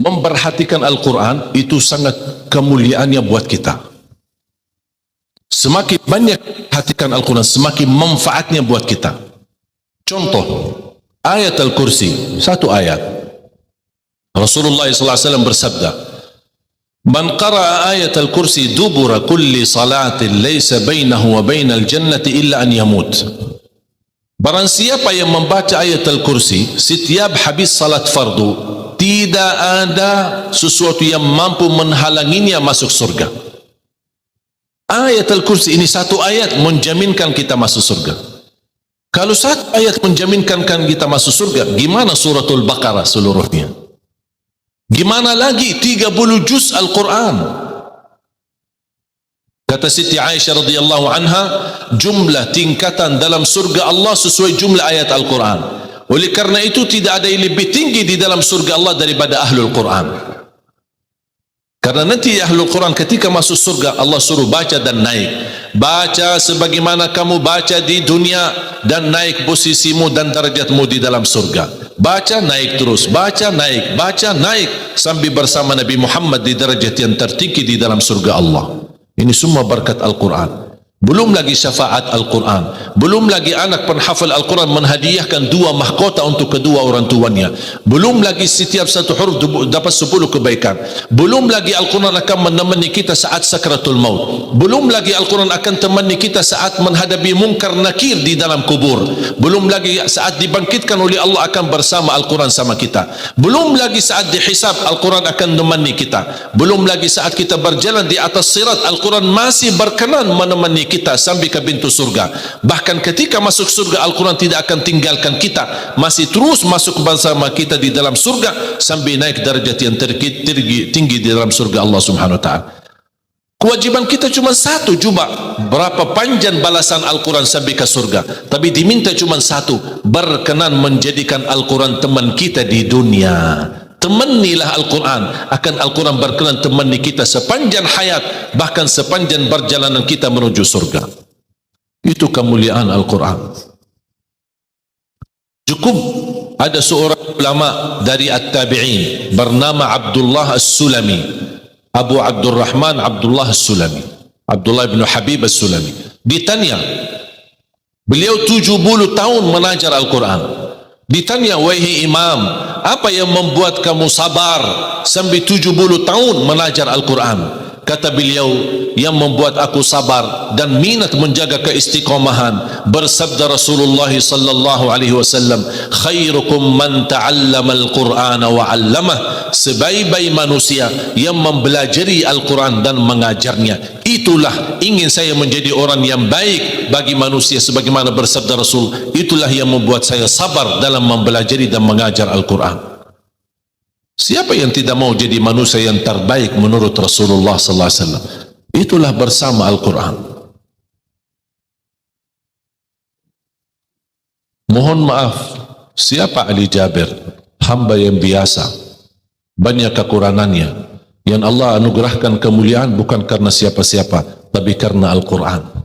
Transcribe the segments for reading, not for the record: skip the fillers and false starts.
memperhatikan Al-Quran itu sangat kemuliaannya buat kita. Semakin banyak perhatikan Al-Quran, semakin manfaatnya buat kita. Contoh, ayat Al-Kursi, satu ayat. Rasulullah SAW bersabda, "Man qara'a ayat Al-Kursi dubura kulli salatin laysa bainahu wa bainal jannati illa an yamut." Barang siapa yang membaca ayat Al-Kursi setiap habis salat fardu, tidak ada sesuatu yang mampu menghalanginya masuk surga. Ayat Al-Kursi ini satu ayat menjaminkan kita masuk surga. Kalau satu ayat menjaminkan kita masuk surga, gimana suratul Baqarah seluruhnya? Gimana lagi 30 juz Al-Quran? Kata Siti Aisyah radhiyallahu anha, jumlah tingkatan dalam surga Allah sesuai jumlah ayat Al-Quran. Oleh karena itu tidak ada yang lebih tinggi di dalam surga Allah daripada Ahlul Quran. Karena nanti Ahlul Quran ketika masuk surga, Allah suruh baca dan naik. Baca sebagaimana kamu baca di dunia dan naik posisimu dan darjatmu di dalam surga. Baca naik terus, baca naik sampai bersama Nabi Muhammad di darjat yang tertinggi di dalam surga Allah. Ini semua berkat Al-Quran. Belum lagi syafaat Al-Quran, belum lagi anak penghafal Al-Quran menhadiahkan 2 mahkota untuk kedua orang tuanya, belum lagi setiap satu huruf dapat 10 kebaikan, belum lagi Al-Quran akan menemani kita saat sakratul maut, belum lagi Al-Quran akan temani kita saat menghadapi mungkar nakir di dalam kubur, belum lagi saat dibangkitkan oleh Allah akan bersama Al-Quran sama kita, belum lagi saat dihisab Al-Quran akan menemani kita, belum lagi saat kita berjalan di atas sirat Al-Quran masih berkenan menemani kita sampai ke pintu surga. Bahkan ketika masuk surga Al-Quran tidak akan tinggalkan kita, masih terus masuk bersama kita di dalam surga sampai naik darjat yang tinggi di dalam surga Allah Subhanahu wa taala. Kewajiban kita cuma satu, coba berapa panjang balasan Al-Quran sampai ke surga, tapi diminta cuma satu, berkenan menjadikan Al-Quran teman kita di dunia. Temanilah Al-Quran, akan Al-Quran berkenan temani kita sepanjang hayat, bahkan sepanjang perjalanan kita menuju surga. Itu kemuliaan Al-Quran. Cukup ada seorang ulama dari At-Tabi'in bernama Abdullah As-Sulami, Abu Abdurrahman Abdullah As-Sulami, Abdullah bin Habib As-Sulami. Ditanya, beliau 70 tahun mengajar Al-Quran. Ditanya, wahai imam, apa yang membuat kamu sabar sampai 70 tahun mengajar Al-Quran? Kata beliau, yang membuat aku sabar dan minat menjaga keistiqomahan, bersabda Rasulullah sallallahu alaihi wasallam, khairukum man ta'allama al-Qur'ana wa 'allamah, sebaik-baik manusia yang mempelajari Al-Quran dan mengajarnya. Itulah ingin saya menjadi orang yang baik bagi manusia, sebagaimana bersabda Rasul, itulah yang membuat saya sabar dalam mempelajari dan mengajar Al-Quran. Siapa yang tidak mau jadi manusia yang terbaik menurut Rasulullah sallallahu alaihi wasallam? Itulah bersama Al-Quran. Mohon maaf, siapa Ali Jabir? Hamba yang biasa, banyak kekurangannya, yang Allah anugerahkan kemuliaan bukan karena siapa-siapa, tapi karena Al-Quran.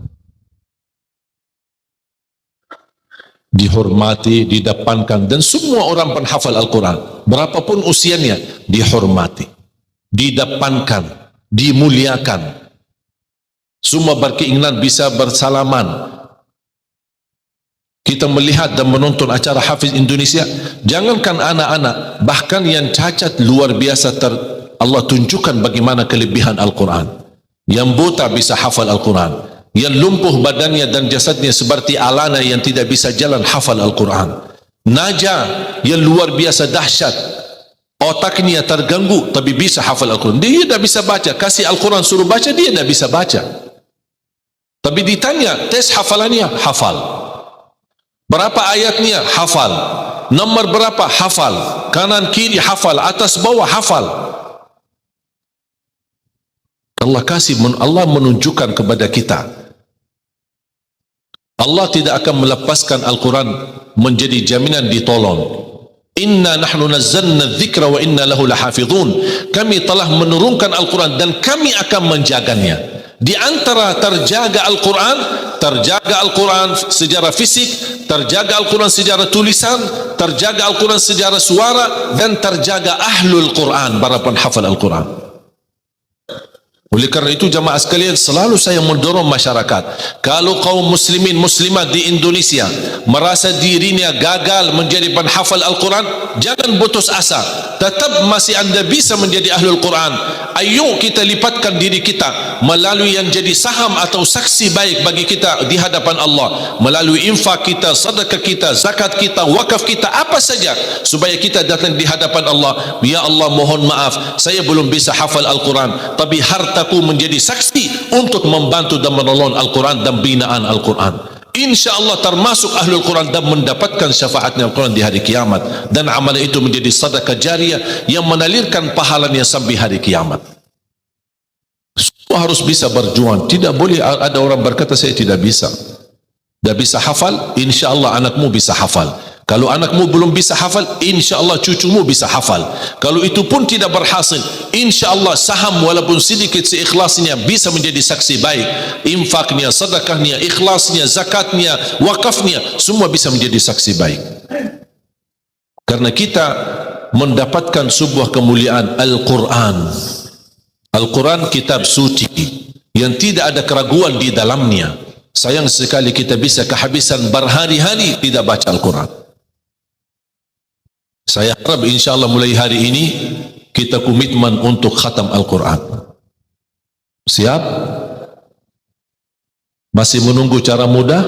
Dihormati, didepankan, dan semua orang penghafal Al-Quran berapapun usianya dihormati, didepankan, dimuliakan. Semua berkeinginan bisa bersalaman. Kita melihat dan menonton acara Hafiz Indonesia, jangankan anak-anak, bahkan yang cacat luar biasa Allah tunjukkan bagaimana kelebihan Al-Quran. Yang buta bisa hafal Al-Quran, yang lumpuh badannya dan jasadnya seperti alana yang tidak bisa jalan hafal Al-Quran. Naja yang luar biasa dahsyat, otaknya terganggu tapi bisa hafal Al-Quran. Dia tidak bisa baca, kasih Al-Quran suruh baca, dia tidak bisa baca. Tapi ditanya, tes hafalannya, hafal. Berapa ayatnya? Hafal. Nomor berapa? Hafal. Kanan kiri hafal, atas bawah hafal. Allah menunjukkan kepada kita, Allah tidak akan melepaskan Al-Quran menjadi jaminan ditolong. Inna nahnu nazzalna dzikra wa inna lahu lahafizun. Kami telah menurunkan Al-Quran dan kami akan menjaganya. Di antara terjaga Al-Quran secara fisik, terjaga Al-Quran secara tulisan, terjaga Al-Quran secara suara, dan terjaga ahlul Quran, para penghafal Al-Quran. Oleh kerana itu jamaah sekalian, selalu saya mendorong masyarakat, kalau kaum muslimin muslimat di Indonesia merasa dirinya gagal menjadi penghafal Al-Quran, jangan putus asa, tetap masih anda bisa menjadi ahlul Quran. Ayo kita lipatkan diri kita melalui yang jadi saham atau saksi baik bagi kita di hadapan Allah, melalui infak kita, sedekah kita, zakat kita, wakaf kita, apa saja, supaya kita datang di hadapan Allah. Ya Allah, mohon maaf, saya belum bisa hafal Al-Quran, tapi hartaku menjadi saksi untuk membantu dan menolong Al-Quran dan binaan Al-Quran. InsyaAllah termasuk ahlul Quran dan mendapatkan syafaatnya Al-Quran di hari kiamat, dan amalan itu menjadi sedekah jariah yang menalirkan pahalanya sampai hari kiamat. Semua harus bisa berjuang. Tidak boleh ada orang berkata saya tidak bisa, tidak bisa hafal. InsyaAllah anakmu bisa hafal. Kalau anakmu belum bisa hafal, insyaAllah cucumu bisa hafal. Kalau itu pun tidak berhasil, insyaAllah saham walaupun sedikit seikhlasnya bisa menjadi saksi baik. Infaknya, sedekahnya, ikhlasnya, zakatnya, wakafnya, semua bisa menjadi saksi baik. Karena kita mendapatkan sebuah kemuliaan Al-Quran. Al-Quran kitab suci yang tidak ada keraguan di dalamnya. Sayang sekali kita bisa kehabisan berhari-hari tidak baca Al-Quran. Saya harap insyaAllah mulai hari ini kita komitmen untuk khatam Al-Quran. Siap? Masih menunggu cara mudah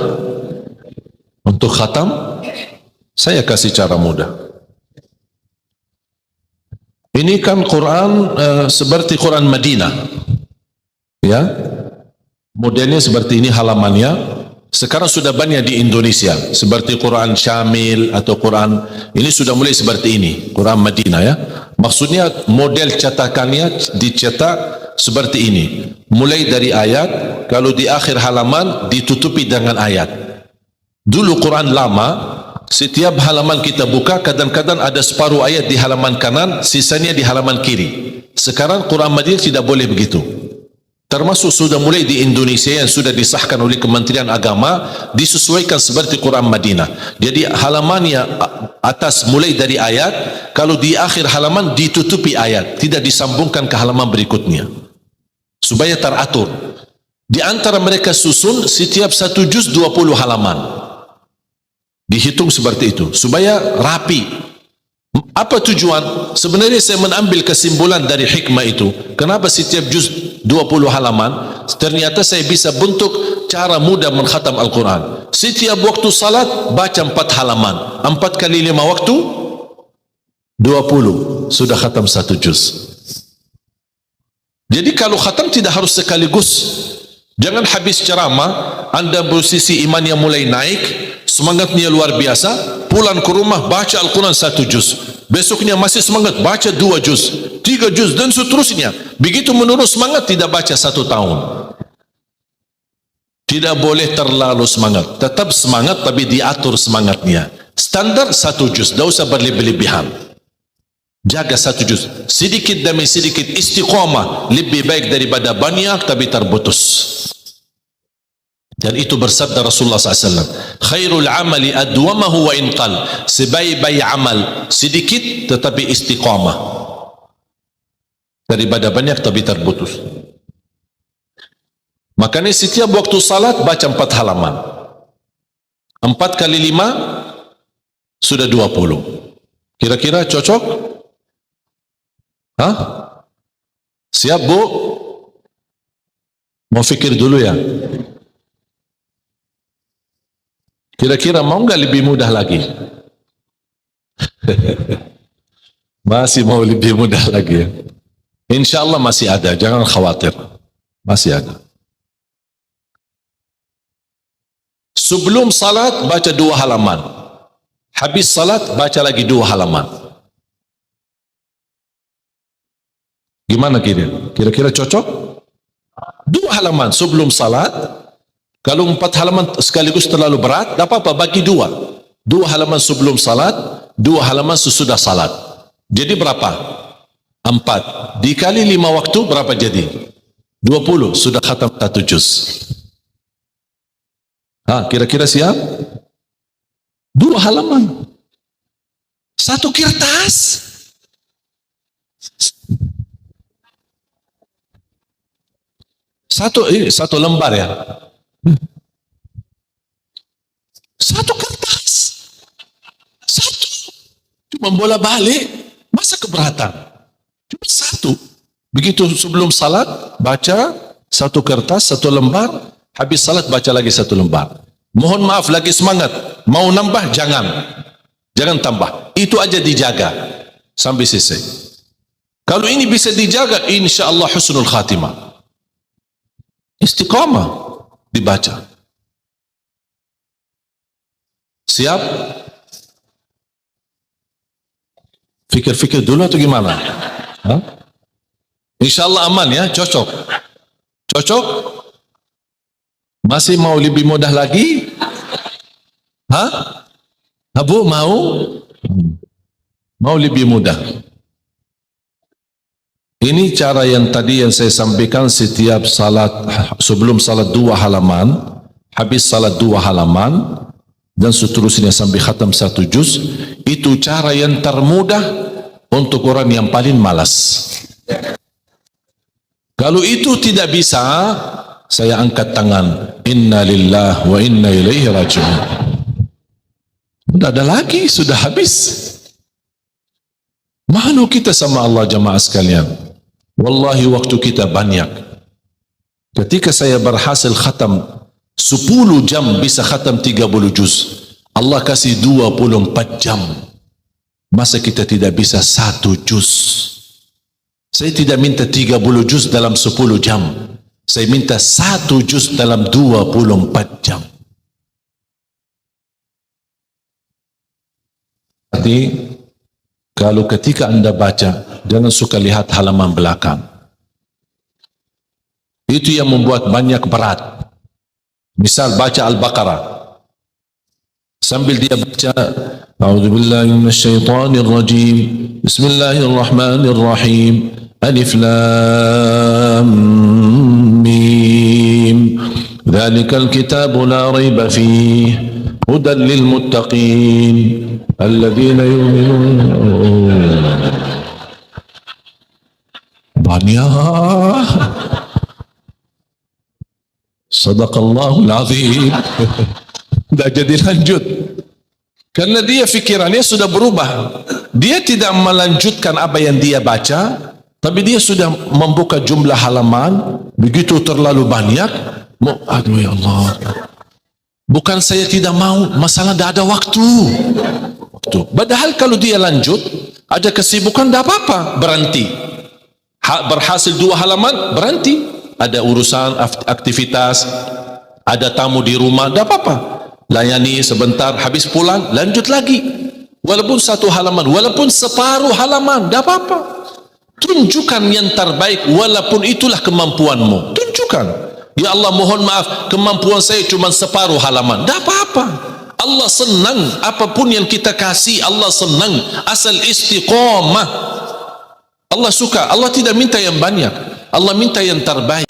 untuk khatam? Saya kasih cara mudah. Ini kan Quran seperti Quran Madinah, ya, modelnya seperti ini halamannya. Sekarang sudah banyak di Indonesia seperti Quran Syamil atau Quran ini sudah mulai seperti ini, Quran Madinah, ya. Maksudnya model cetakannya dicetak seperti ini, mulai dari ayat, kalau di akhir halaman ditutupi dengan ayat. Dulu Quran lama, setiap halaman kita buka kadang-kadang ada separuh ayat di halaman kanan, sisanya di halaman kiri. Sekarang Quran Madinah tidak boleh begitu. Termasuk sudah mulai di Indonesia yang sudah disahkan oleh Kementerian Agama, disesuaikan seperti Quran Madinah. Jadi halamannya atas mulai dari ayat, kalau di akhir halaman ditutupi ayat, tidak disambungkan ke halaman berikutnya, supaya teratur. Di antara mereka susun setiap satu juz 20 halaman, dihitung seperti itu supaya rapi. Apa tujuan? Sebenarnya saya mengambil kesimpulan dari hikmah itu. Kenapa setiap juz 20 halaman? Ternyata saya bisa bentuk cara mudah mengkhatam Al-Quran. Setiap waktu salat baca 4 halaman, 4 kali 5 waktu 20, sudah khatam 1 juz. Jadi kalau khatam tidak harus sekaligus. Jangan habis ceramah anda posisi iman yang mulai naik, semangatnya luar biasa, pulang ke rumah baca Al-Quran 1 juz, besoknya masih semangat baca 2 juz, 3 juz dan seterusnya. Begitu menurut semangat tidak baca 1 tahun. Tidak boleh terlalu semangat, tetap semangat tapi diatur semangatnya. Standar 1 juz, tidak usah berlebih-lebihan. Jaga 1 juz, sedikit demi sedikit, istiqamah lebih baik daripada banyak tapi terputus. Dan itu bersabda Rasulullah SAW, khairul amali adwamahu wa inqal, sebaik-baik amal sedikit tetapi istiqamah daripada banyak tapi terputus. Makanya setiap waktu salat baca 4 halaman, 4 kali 5 sudah 20. Kira-kira cocok? Hah? Siap bu? Mau fikir dulu ya. Kira-kira mau nggak lebih mudah lagi? Masih mau lebih mudah lagi ya? Insya Allah masih ada, jangan khawatir, masih ada. Sebelum salat baca 2 halaman, habis salat baca lagi 2 halaman. Gimana kira-kira cocok? 2 halaman sebelum salat. Kalau 4 halaman sekaligus terlalu berat, tak apa-apa, bagi 2. 2 halaman sebelum salat, 2 halaman sesudah salat. Jadi berapa? 4 dikali 5 waktu berapa jadi? 20, sudah khatam 1 juz. Kira-kira siap? 2 halaman. 1 kertas. Satu lembar ya. 1 kertas. 1. Cuma bola balik. Masa keberatan? Cuma 1. Begitu sebelum salat, baca 1 kertas, 1 lembar. Habis salat, baca lagi 1 lembar. Mohon maaf, lagi semangat. Mau nambah, jangan. Jangan tambah. Itu aja dijaga. Sampai selesai. Kalau ini bisa dijaga, insya Allah husnul khatimah. Istiqamah dibaca. Siap? Fikir-fikir dulu atau gimana? Hah? Insya Allah aman ya, cocok. Cocok? Masih mau lebih mudah lagi? Hah? Abu mau? Mau lebih mudah. Ini cara yang tadi yang saya sampaikan, setiap salat, sebelum salat 2 halaman, habis salat 2 halaman, dan seterusnya sampai khatam 1 juz. Itu cara yang termudah untuk orang yang paling malas. Kalau itu tidak bisa, saya angkat tangan. Inna lillah wa inna ilaihi raji'un. Tidak ada lagi, sudah habis. Malu kita sama Allah jamaah sekalian. Wallahi waktu kita banyak. Ketika saya berhasil khatam 10 jam bisa khatam 30 juz. Allah kasih 24 jam. Masa kita tidak bisa 1 juz? Saya tidak minta 30 juz dalam 10 jam. Saya minta 1 juz dalam 24 jam. Jadi, kalau ketika anda baca, jangan suka lihat halaman belakang. Itu yang membuat banyak berat. Misal baca Al-Baqarah, sambil dia baca, A'udzubillahi minasyaitonir rajim, Bismillahirrahmanirrahim, Alif Lam Mim, Dzalikal kitabu la raiba fihi, hudan lil muttaqin, alladzina yu'minun. Banyak. Sadaqallahul azim. Tidak jadi lanjut. Karena dia fikirannya sudah berubah. Dia tidak melanjutkan apa yang dia baca, tapi dia sudah membuka jumlah halaman begitu terlalu banyak. Aduh ya Allah. Bukan saya tidak mau, masalah tidak ada waktu. Padahal kalau dia lanjut, ada kesibukan, tidak apa-apa, berhenti. Berhasil 2 halaman, berhenti. Ada urusan aktivitas, ada tamu di rumah, tidak apa-apa. Layani sebentar, habis pulang, lanjut lagi. Walaupun 1 halaman, walaupun separuh halaman, tidak apa-apa. Tunjukkan yang terbaik, walaupun itulah kemampuanmu. Tunjukkan. Ya Allah, mohon maaf, kemampuan saya cuma separuh halaman. Tidak apa-apa. Allah senang, apapun yang kita kasih, Allah senang. Asal istiqamah. Allah suka. Allah tidak minta yang banyak, Allah minta yang terbaik.